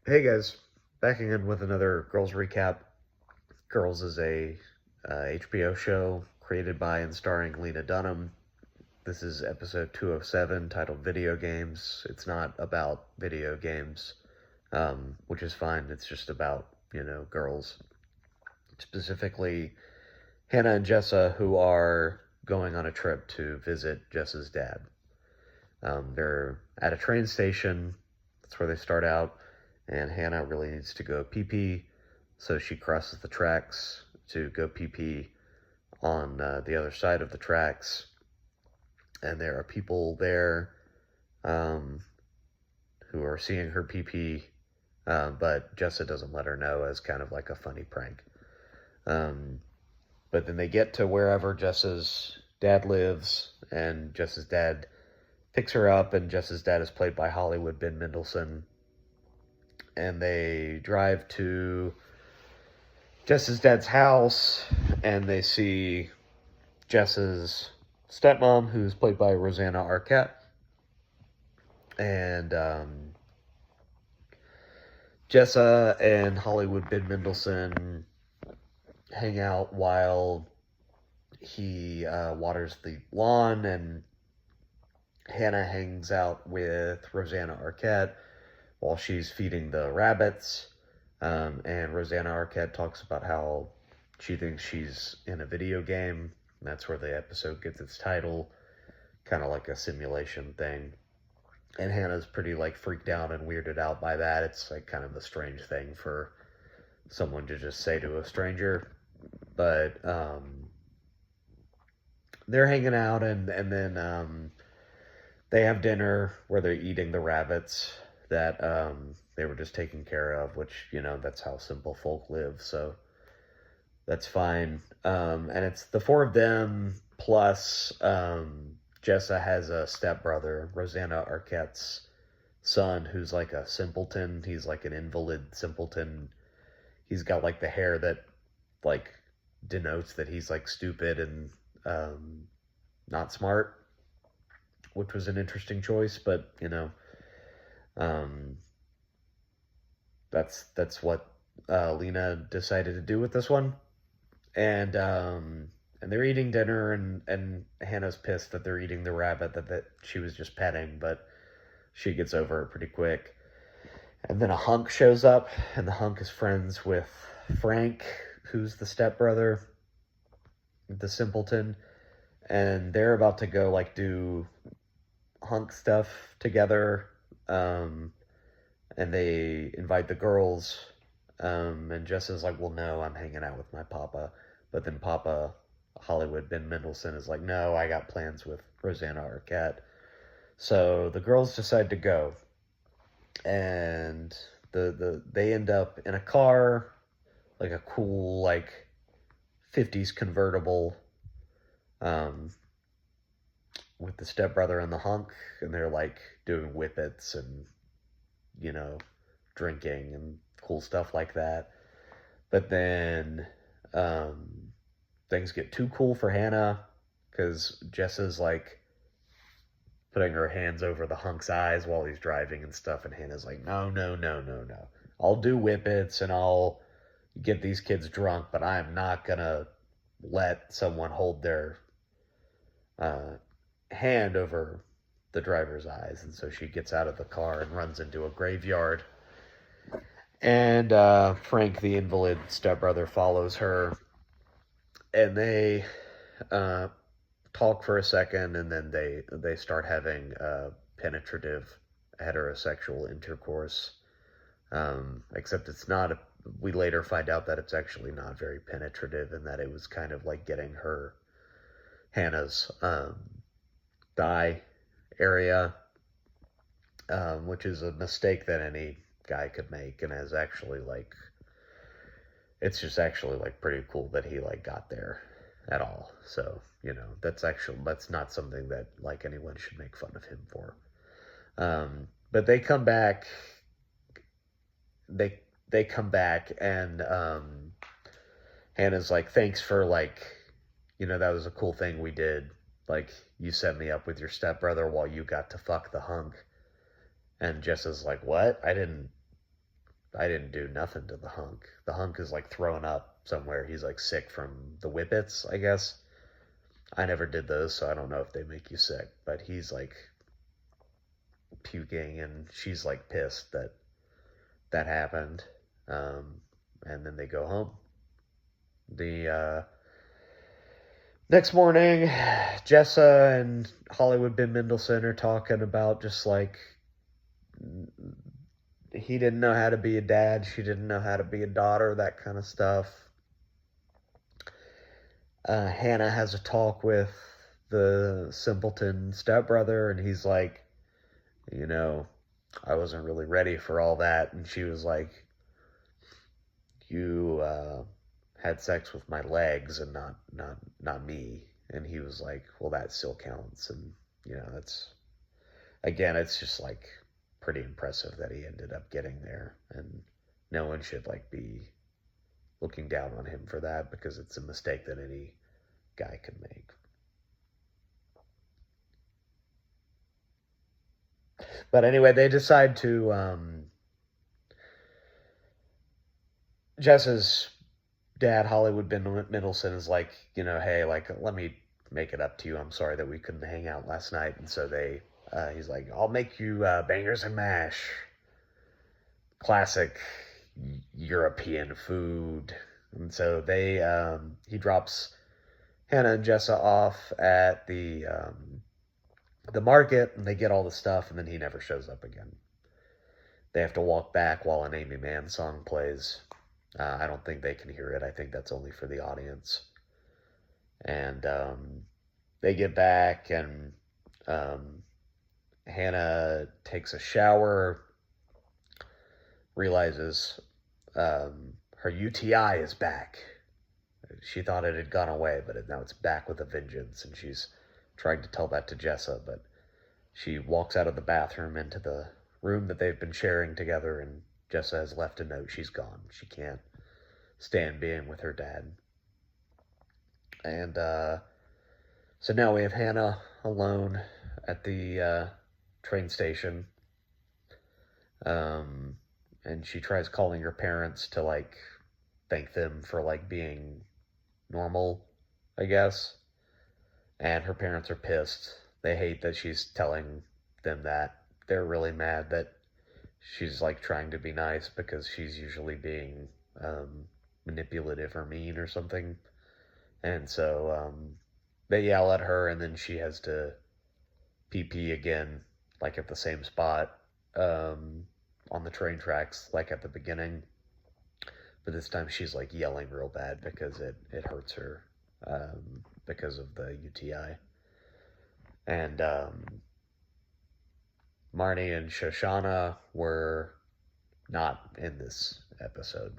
Hey guys, back again with another Girls recap. Girls is a HBO show created by and starring Lena Dunham. This is episode 207 titled Video Games. It's not about video games, which is fine. It's just about, girls. Specifically, Hannah and Jessa, who are going on a trip to visit Jessa's dad. They're at a train station. That's where they start out. And Hannah really needs to go pee pee, so she crosses the tracks to go pee pee on the other side of the tracks. And there are people there um, who are seeing her pee pee, but Jessa doesn't let her know as kind of like a funny prank. Um, but then they get to wherever Jessa's dad lives, and Jessa's dad picks her up, and Jessa's dad is played by Hollywood Ben Mendelsohn. And they drive to Jess's dad's house, and they see Jess's stepmom, who's played by Rosanna Arquette, and Jessa and Hollywood Ben Mendelsohn hang out while he waters the lawn, and Hannah hangs out with Rosanna Arquette while she's feeding the rabbits. And Rosanna Arquette talks about how she thinks she's in a video game. And that's where the episode gets its title, kind of like a simulation thing. And Hannah's pretty like freaked out and weirded out by that. It's like kind of a strange thing for someone to just say to a stranger. But they're hanging out, and then they have dinner where they're eating the rabbits that they were just taking care of, which, that's how simple folk live. So that's fine. And it's the four of them plus Jessa has a stepbrother, Rosanna Arquette's son, who's like a simpleton. He's like an invalid simpleton. He's got like the hair that like denotes that he's like stupid and not smart, which was an interesting choice, but um, that's what Lena decided to do with this one. And they're eating dinner, and Hannah's pissed that they're eating the rabbit that she was just petting, but she gets over it pretty quick. And then a hunk shows up, and the hunk is friends with Frank, who's the stepbrother, the simpleton, and they're about to go like do hunk stuff together. Um, and they invite the girls. And Jess is like, well, no, I'm hanging out with my papa. But then Papa Hollywood Ben Mendelsohn is like, no, I got plans with Rosanna Arquette. So the girls decide to go, and they end up in a car, like a cool like 50s convertible, um, with the stepbrother and the hunk, and they're like doing whippets and you know drinking and cool stuff like that. But then um, things get too cool for Hannah because Jess is like putting her hands over the hunk's eyes while he's driving and stuff, and Hannah's like, no, no, no, no, no. I'll do whippets and I'll get these kids drunk, but I'm not gonna let someone hold their uh, hand over the driver's eyes. And so she gets out of the car and runs into a graveyard. And Frank, the invalid stepbrother, follows her, and they uh, talk for a second, and then they start having penetrative heterosexual intercourse. Except it's not. We later find out that it's actually not very penetrative, and that it was kind of like getting her Hannah's thigh area, which is a mistake that any guy could make, and is actually like it's just actually like pretty cool that he like got there at all. So that's not something that like anyone should make fun of him for. But they come back. They come back, and Hannah's like, thanks for like, that was a cool thing we did. Like you set me up with your stepbrother while you got to fuck the hunk. And Jess is like, what? I didn't. I didn't do nothing to the hunk. The hunk is like throwing up somewhere. He's like sick from the whippets, I guess. I never did those, so I don't know if they make you sick. But he's like puking, and she's like pissed that that happened. Um, and then they go home. The next morning, Jessa and Hollywood Ben Mendelsohn are talking about just like he didn't know how to be a dad, she didn't know how to be a daughter, that kind of stuff. Hannah has a talk with the simpleton stepbrother, and he's like, you know, I wasn't really ready for all that. And she was like, you had sex with my legs and not me. And he was like, well, that still counts. And that's, again, it's just like pretty impressive that he ended up getting there, and no one should like be looking down on him for that, because it's a mistake that any guy could make. But anyway, they decide to Jess's dad, Hollywood Ben Mendelsohn, is like, hey, like, let me make it up to you. I'm sorry that we couldn't hang out last night. And so he's like, I'll make you bangers and mash, classic European food. And so he drops Hannah and Jessa off at the market, and they get all the stuff, and then he never shows up again. They have to walk back while an Aimee Mann song plays. I don't think they can hear it. I think that's only for the audience. And they get back, and Hannah takes a shower, realizes her UTI is back. She thought it had gone away, but now it's back with a vengeance, and she's trying to tell that to Jessa, but she walks out of the bathroom into the room that they've been sharing together, and Jessa has left a note. She's gone. She can't stand being with her dad. And so now we have Hannah alone at the train station. And she tries calling her parents to like thank them for like being normal, I guess. And her parents are pissed. They hate that she's telling them that. They're really mad that she's like trying to be nice, because she's usually being manipulative or mean or something. And so they yell at her, and then she has to pee again, like at the same spot on the train tracks, like at the beginning. But this time she's like yelling real bad because it hurts her because of the UTI. And Marnie and Shoshana were not in this episode.